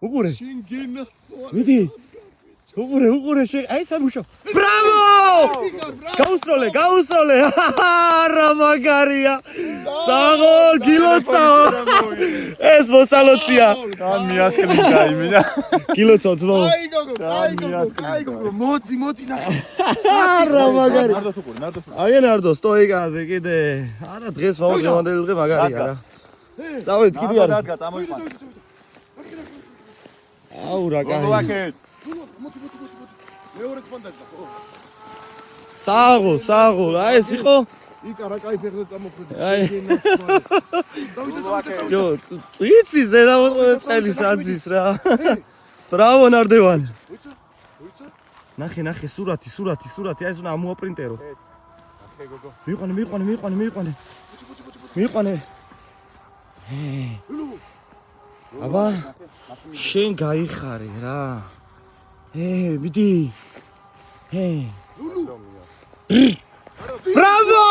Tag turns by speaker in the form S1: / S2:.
S1: უყურე.
S2: შენ გენაცვალე.
S1: მიდი. უყურე შე. აი სამუშო. ბრავო! გაუსროლე. რა მაგარია. საღოლ გილოცაო. ეს მოსალოცია.
S3: მიასკნი გაიმენა.
S1: გილოცაო ძმო.
S2: აი გოგო, მოდი ნახე.
S1: რა მაგარი.
S3: ნარდოს უყურე.
S1: აი ნარდო სტოიკაზე კიდე. არა დღეს მომდევნო დღე მაგარია რა. წავედით კიდე არა.
S3: დადგა, წამოიყვან.
S1: აუ რა კაი.
S3: მოვაკეთ.
S2: მოდი. მეორე ხმანდაჭდა ხო?
S1: საღოლ, აი ეს იყო?
S2: იკა რა кайფ ეხლა წამოხვედი.
S1: აი.
S2: დავიდე.
S1: ჯო, წიცი ზედამოწმე წელის აძის რა. ბრავო ნარდევან.
S2: ვიცა?
S1: ნახე სურათი, აი ეს უნდა ამოაპრინტერო.
S3: ნახე გოგო.
S1: მიიყვანე. აბა, შენ გაიხარე რა. მიდი. ბრავო!